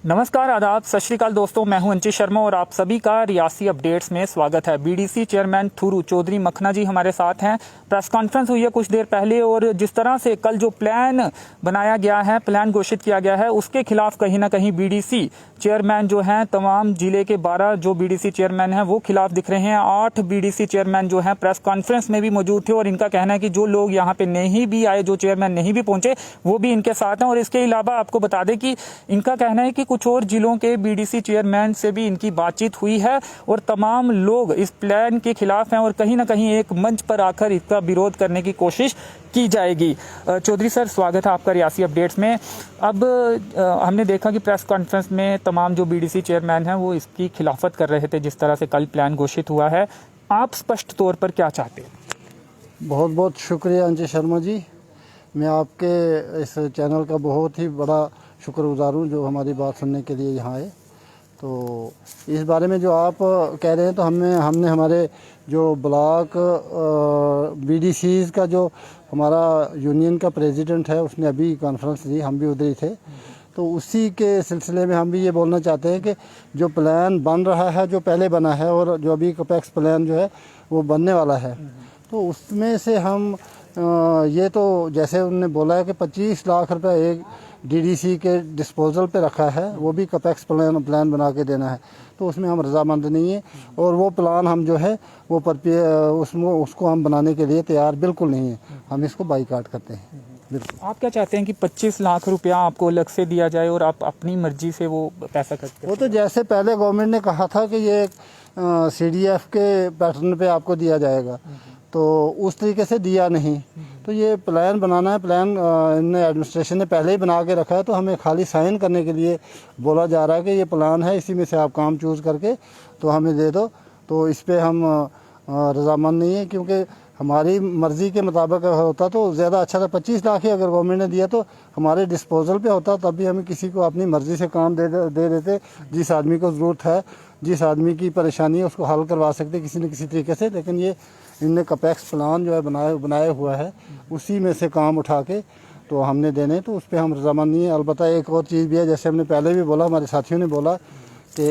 नमस्कार, आदाब, सत श्री अकाल दोस्तों। मैं हूं अंचित शर्मा और आप सभी का रियासी अपडेट्स में स्वागत है। बीडीसी चेयरमैन थुरू चौधरी मखना जी हमारे साथ हैं। प्रेस कॉन्फ्रेंस हुई है कुछ देर पहले और जिस तरह से कल जो प्लान बनाया गया है, प्लान घोषित किया गया है, उसके खिलाफ कहीं ना कहीं बीडीसी चेयरमैन जो हैं, तमाम जिले के 12 जो बीडीसी चेयरमैन हैं वो खिलाफ दिख रहे हैं। 8 बीडीसी चेयरमैन जो हैं प्रेस कॉन्फ्रेंस में भी मौजूद थे और इनका कहना है कि जो लोग यहाँ पे नहीं भी आए, जो चेयरमैन नहीं भी पहुंचे, वो भी इनके साथ हैं। और इसके अलावा आपको बता दें कि इनका कहना है कि कुछ और जिलों के बीडीसी चेयरमैन से भी इनकी बातचीत हुई है और तमाम लोग इस प्लान के खिलाफ हैं और कहीं ना कहीं एक मंच पर आकर इसका विरोध करने की कोशिश की जाएगी। चौधरी सर, स्वागत है आपका रियासी अपडेट्स में। अब हमने देखा कि प्रेस कॉन्फ्रेंस में तमाम जो बीडीसी चेयरमैन हैं वो इसकी खिलाफत कर रहे थे जिस तरह से कल प्लान घोषित हुआ है। आप स्पष्ट तौर पर क्या चाहते हैं? बहुत बहुत शुक्रिया अंचित शर्मा जी। मैं आपके इस चैनल का बहुत ही बड़ा शुक्रगुजार हूँ जो हमारी बात सुनने के लिए यहाँ आए। तो इस बारे में जो आप कह रहे हैं, तो हमने हमारे जो ब्लॉक बीडीसीज का जो हमारा यूनियन का प्रेसिडेंट है उसने अभी कॉन्फ्रेंस दी, हम भी उधर ही थे। तो उसी के सिलसिले में हम भी ये बोलना चाहते हैं कि जो प्लान बन रहा है, जो पहले बना है और जो अभी कपेक्स प्लान जो है वो बनने वाला है, तो उसमें से हम ये तो जैसे उन्होंने बोला है कि 25 लाख रुपए एक डीडीसी के डिस्पोजल पे रखा है, वो भी कपेक्स प्लान बना के देना है, तो उसमें हम रजामंद नहीं है। और वो प्लान हम जो है वो उसको हम बनाने के लिए तैयार बिल्कुल नहीं है। हम इसको बाईकाट करते हैं बिल्कुल। आप क्या चाहते हैं कि 25 लाख रुपया आपको अलग से दिया जाए और आप अपनी मर्जी से वो पैसा खर्च करें? वो तो जैसे पहले गवर्नमेंट ने कहा था कि ये CDF के पैटर्न पे आपको दिया जाएगा, तो उस तरीके से दिया नहीं। तो ये प्लान बनाना है, प्लान इनने एडमिनिस्ट्रेशन ने पहले ही बना के रखा है, तो हमें खाली साइन करने के लिए बोला जा रहा है कि ये प्लान है, इसी में से आप काम चूज़ करके तो हमें दे दो। तो इस पे हम रजामंद नहीं है, क्योंकि हमारी मर्ज़ी के मुताबिक होता तो ज़्यादा अच्छा था। 25 लाख ही अगर गवर्नमेंट ने दिया तो हमारे डिस्पोजल पे होता, तब भी हमें किसी को अपनी मर्ज़ी से काम दे देते। जिस आदमी को ज़रूरत है, जिस आदमी की परेशानी है, उसको हल करवा सकते किसी न किसी तरीके से। लेकिन ये इनने कपेक्स प्लान जो है बनाया हुआ है, उसी में से काम उठा के तो हमने देने, तो उस पर हम रजामंद नहीं है। अलबत्ता एक और चीज़ भी है, जैसे हमने पहले भी बोला, हमारे साथियों ने बोला कि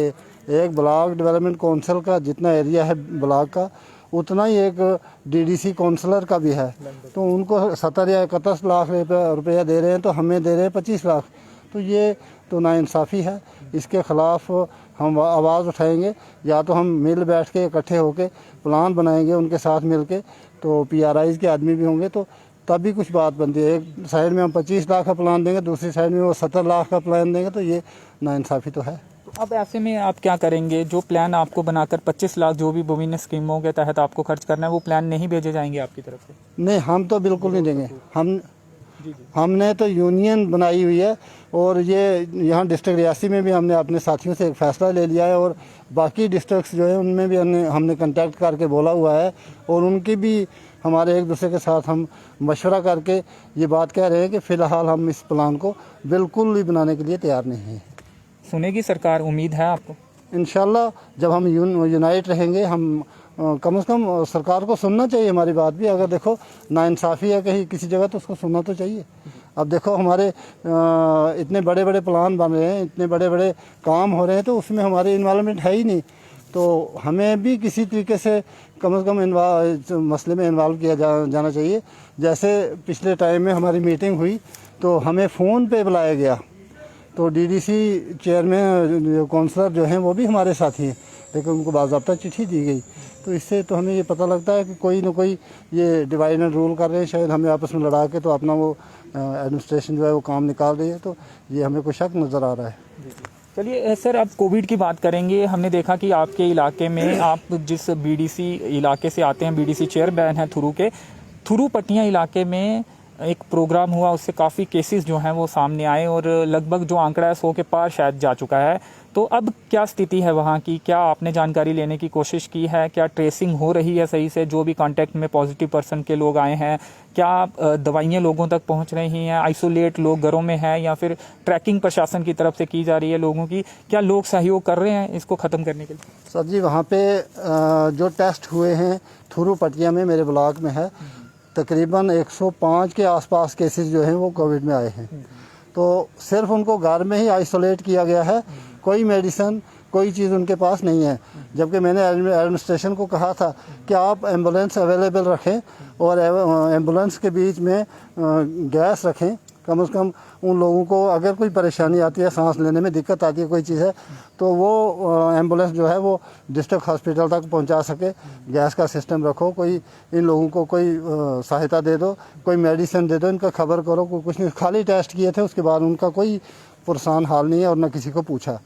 एक ब्लॉक डेवलपमेंट काउंसिल का जितना एरिया है ब्लॉक का, उतना ही एक डीडीसी काउंसलर का भी है। तो उनको 70 या 71 लाख रुपया दे रहे हैं, तो हमें दे रहे हैं 25 लाख। तो ये तो नाइंसाफ़ी है। इसके ख़िलाफ़ हम आवाज़ उठाएंगे, या तो हम मिल बैठ के इकट्ठे होके प्लान बनाएंगे उनके साथ मिल के, तो PRIs के आदमी भी होंगे, तो तभी कुछ बात बनती है। एक साइड में हम 25 लाख का प्लान देंगे, दूसरी साइड में वो 70 लाख का प्लान देंगे, तो ये नाइंसाफ़ी तो है। अब ऐसे में आप क्या करेंगे? जो प्लान आपको बनाकर 25 लाख जो भी विभिन्न स्कीमों के तहत आपको खर्च करना है, वो प्लान नहीं भेजे जाएंगे आपकी तरफ से? नहीं, हम तो बिल्कुल नहीं देंगे। हमने तो यूनियन बनाई हुई है, और ये यहाँ डिस्ट्रिक्ट रियासी में भी हमने अपने साथियों से एक फ़ैसला ले लिया है, और बाकी डिस्ट्रिक्ट्स जो है उनमें भी हमने कांटेक्ट करके बोला हुआ है, और उनकी भी हमारे एक दूसरे के साथ हम मशवरा करके ये बात कह रहे हैं कि फ़िलहाल हम इस प्लान को बिल्कुल ही बनाने के लिए तैयार नहीं हैं। सुनेगी सरकार? उम्मीद है आपको? इंशाल्लाह जब हम यूनाइट रहेंगे, हम कम से कम सरकार को सुनना चाहिए हमारी बात भी। अगर देखो नाइंसाफ़ी है कहीं किसी जगह, तो उसको सुनना तो चाहिए। अब देखो हमारे इतने बड़े बड़े प्लान बन रहे हैं, इतने बड़े बड़े काम हो रहे हैं, तो उसमें हमारी इन्वॉल्वमेंट है ही नहीं। तो हमें भी किसी तरीके से कम मसले में इन्वॉल्व किया जाना चाहिए। जैसे पिछले टाइम में हमारी मीटिंग हुई, तो हमें फ़ोन पे बुलाया गया, तो डीडीसी चेयरमैन काउंसलर जो हैं वो भी हमारे साथी हैं, लेकिन उनको बाज़ाब्ता चिट्ठी दी गई। तो इससे तो हमें ये पता लगता है कि कोई ना कोई ये डिवाइड एंड रूल कर रहे हैं, शायद हमें आपस में लड़ा के तो अपना वो एडमिनिस्ट्रेशन जो है वो काम निकाल रही है। तो ये हमें कुछ शक नज़र आ रहा है। चलिए सर, अब कोविड की बात करेंगे। हमने देखा कि आपके इलाके में, आप जिस बीडीसी इलाके से आते हैं, बीडीसी चेयरमैन हैं थुरू पटिया इलाके में एक प्रोग्राम हुआ, उससे काफ़ी केसेस जो हैं वो सामने आए और लगभग जो आंकड़ा है 100 के पार शायद जा चुका है। तो अब क्या स्थिति है वहाँ की? क्या आपने जानकारी लेने की कोशिश की है? क्या ट्रेसिंग हो रही है सही से? जो भी कांटेक्ट में पॉजिटिव पर्सन के लोग आए हैं, क्या दवाइयाँ लोगों तक पहुँच रही हैं? आइसोलेट लोग घरों में हैं, या फिर ट्रैकिंग प्रशासन की तरफ से की जा रही है लोगों की? क्या लोग सहयोग कर रहे हैं इसको ख़त्म करने के लिए? सर जी, वहाँ पे जो टेस्ट हुए हैं थुरू पटिया में, मेरे ब्लॉक में है, तकरीबन 105 के आसपास केसेस जो हैं वो कोविड में आए हैं। तो सिर्फ उनको घर में ही आइसोलेट किया गया है, कोई मेडिसिन कोई चीज़ उनके पास नहीं है। जबकि मैंने एडमिनिस्ट्रेशन को कहा था कि आप एम्बुलेंस अवेलेबल रखें और एम्बुलेंस के बीच में गैस रखें, कम से कम उन लोगों को अगर कोई परेशानी आती है, सांस लेने में दिक्कत आती है, कोई चीज़ है, तो वो एम्बुलेंस जो है वो डिस्ट्रिक्ट हॉस्पिटल तक पहुंचा सके। गैस का सिस्टम रखो, कोई इन लोगों को कोई सहायता दे दो, कोई मेडिसिन दे दो, इनका खबर करो। कोई कुछ नहीं, खाली टेस्ट किए थे, उसके बाद उनका कोई पुरसान हाल नहीं है और न किसी को पूछा।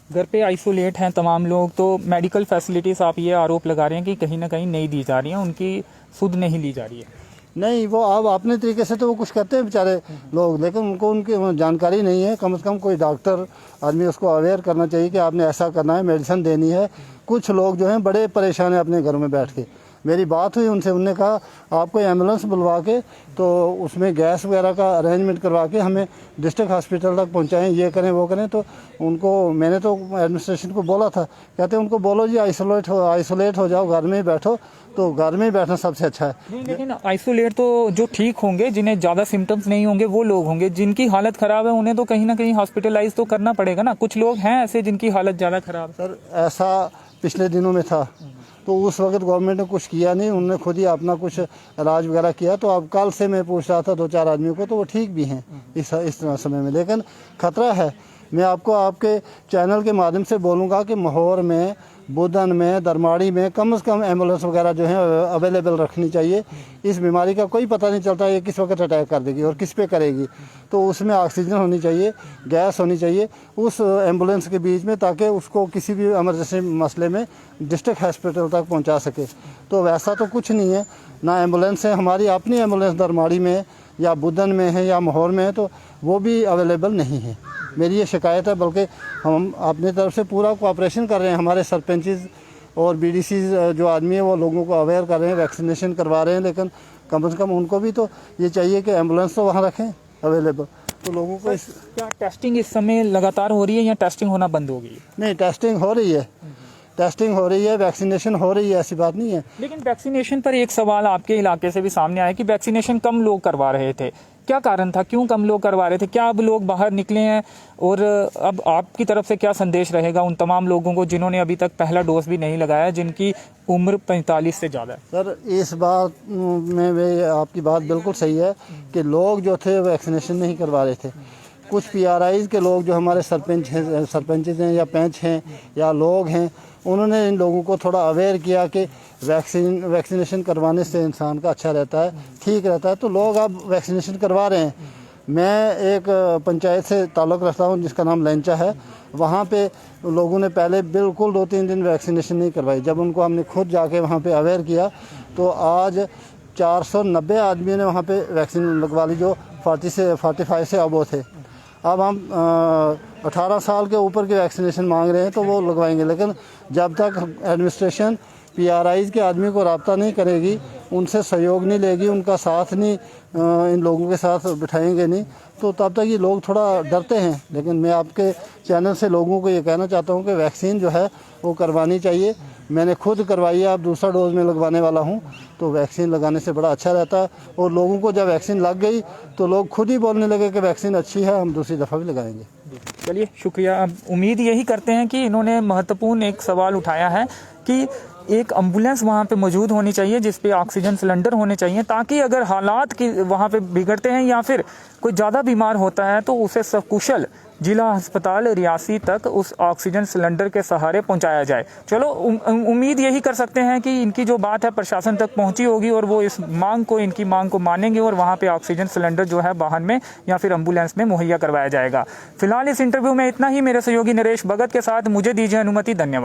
घर पे आइसोलेट हैं तमाम लोग, तो मेडिकल फैसिलिटीज़ आप ये आरोप लगा रहे हैं कि कहीं ना कहीं नहीं दी जा रही हैं, उनकी सुध नहीं ली जा रही है। नहीं, वो अब अपने तरीके से तो वो कुछ करते हैं बेचारे लोग, लेकिन उनको उनकी जानकारी नहीं है। कम से कम कोई डॉक्टर आदमी उसको अवेयर करना चाहिए कि आपने ऐसा करना है, मेडिसिन देनी है। कुछ लोग जो हैं बड़े परेशान हैं अपने घरों में बैठ के। मेरी बात हुई उनसे, उनने कहा आपको एम्बुलेंस बुलवा के तो उसमें गैस वगैरह का अरेंजमेंट करवा के हमें डिस्ट्रिक्ट हॉस्पिटल तक पहुंचाएं, ये करें वो करें। तो उनको मैंने तो एडमिनिस्ट्रेशन को बोला था, कहते उनको बोलो जी आइसोलेट हो जाओ, घर में ही बैठो। तो घर में ही बैठना सबसे अच्छा है। नहीं, लेकिन आइसोलेट तो जो ठीक होंगे, जिन्हें ज़्यादा सिम्टम्स नहीं होंगे, वो लोग होंगे। जिनकी हालत ख़राब है उन्हें तो कहीं ना कहीं हॉस्पिटलाइज तो करना पड़ेगा ना। कुछ लोग हैं ऐसे जिनकी हालत ज़्यादा ख़राब है। सर ऐसा पिछले दिनों में था, तो उस वक्त गवर्नमेंट ने कुछ किया नहीं, उन्होंने खुद ही अपना कुछ इलाज वगैरह किया। तो अब कल से मैं पूछ रहा था 2-4 आदमियों को, तो वो ठीक भी हैं इस समय में। लेकिन खतरा है। मैं आपको आपके चैनल के माध्यम से बोलूँगा कि माहौर में, बुदन में, दरमाड़ी में कम से कम एम्बुलेंस वगैरह जो है अवेलेबल रखनी चाहिए। इस बीमारी का कोई पता नहीं चलता ये किस वक्त अटैक कर देगी और किस पे करेगी। तो उसमें ऑक्सीजन होनी चाहिए, गैस होनी चाहिए उस एम्बुलेंस के बीच में, ताकि उसको किसी भी इमरजेंसी मसले में डिस्ट्रिक्ट हॉस्पिटल तक पहुंचा सके। तो वैसा तो कुछ नहीं है, ना एम्बुलेंस है। हमारी अपनी एम्बुलेंस दरमाड़ी में या बुदन में है या माहौर में है, तो वो भी अवेलेबल नहीं है। मेरी ये शिकायत है। बल्कि हम अपनी तरफ से पूरा कोऑपरेशन कर रहे हैं। हमारे सरपंचेस और बीडीसी जो आदमी है वो लोगों को अवेयर कर रहे हैं, वैक्सीनेशन करवा रहे हैं। लेकिन कम से कम उनको भी तो ये चाहिए कि एम्बुलेंस तो वहाँ रखें अवेलेबल, तो लोगों को क्या टेस्टिंग इस समय लगातार हो रही है या टेस्टिंग होना बंद हो गई है? नहीं, टेस्टिंग हो रही है, टेस्टिंग हो रही है, वैक्सीनेशन हो रही है, ऐसी बात नहीं है। लेकिन वैक्सीनेशन पर एक सवाल आपके इलाके से भी सामने आया कि वैक्सीनेशन कम लोग करवा रहे थे। क्या कारण था, क्यों कम लोग करवा रहे थे? क्या अब लोग बाहर निकले हैं? और अब आपकी तरफ से क्या संदेश रहेगा उन तमाम लोगों को जिन्होंने अभी तक पहला डोज भी नहीं लगाया, जिनकी उम्र 45 से ज़्यादा है? सर इस बात में आपकी बात बिल्कुल सही है कि लोग जो थे वैक्सीनेशन नहीं करवा रहे थे। कुछ PRIs के लोग जो हमारे सरपंच हैं या पंच हैं या लोग हैं, उन्होंने इन लोगों को थोड़ा अवेयर किया कि वैक्सीनेशन करवाने से इंसान का अच्छा रहता है, ठीक रहता है। तो लोग अब वैक्सीनेशन करवा रहे हैं। मैं एक पंचायत से ताल्लुक़ रखता हूँ जिसका नाम लेंचा है। वहाँ पे लोगों ने पहले बिल्कुल 2-3 दिन वैक्सीनेशन नहीं करवाई। जब उनको हमने खुद जाके वहाँ पे अवेयर किया, तो आज 490 आदमियों ने वहाँ पे वैक्सीन लगवा ली जो 45 से अबो थे। अब हम 18 साल के ऊपर की वैक्सीनेशन मांग रहे हैं, तो वो लगवाएंगे। लेकिन जब तक एडमिनिस्ट्रेशन PRIs के आदमी को रब्ता नहीं करेगी, उनसे सहयोग नहीं लेगी, उनका साथ नहीं इन लोगों के साथ बिठाएंगे नहीं, तो तब तक ये लोग थोड़ा डरते हैं। लेकिन मैं आपके चैनल से लोगों को ये कहना चाहता हूँ कि वैक्सीन जो है वो करवानी चाहिए। मैंने खुद करवाई है, अब दूसरा डोज में लगवाने वाला हूँ। तो वैक्सीन लगाने से बड़ा अच्छा रहता है। और लोगों को जब वैक्सीन लग गई तो लोग खुद ही बोलने लगे कि वैक्सीन अच्छी है, हम दूसरी दफ़ा भी लगाएंगे। चलिए, शुक्रिया। अब उम्मीद यही करते हैं कि इन्होंने महत्वपूर्ण एक सवाल उठाया है कि एक एम्बुलेंस वहाँ पे मौजूद होनी चाहिए जिस पे ऑक्सीजन सिलेंडर होने चाहिए, ताकि अगर हालात की वहाँ पे बिगड़ते हैं या फिर कोई ज़्यादा बीमार होता है तो उसे सकुशल जिला अस्पताल रियासी तक उस ऑक्सीजन सिलेंडर के सहारे पहुंचाया जाए। चलो, उम्मीद यही कर सकते हैं कि इनकी जो बात है प्रशासन तक पहुंची होगी और वो इस इनकी मांग को मानेंगे और वहां पे ऑक्सीजन सिलेंडर जो है वाहन में या फिर एम्बुलेंस में मुहैया करवाया जाएगा। फिलहाल इस इंटरव्यू में इतना ही। मेरे सहयोगी नरेश भगत के साथ मुझे दीजिए अनुमति। धन्यवाद।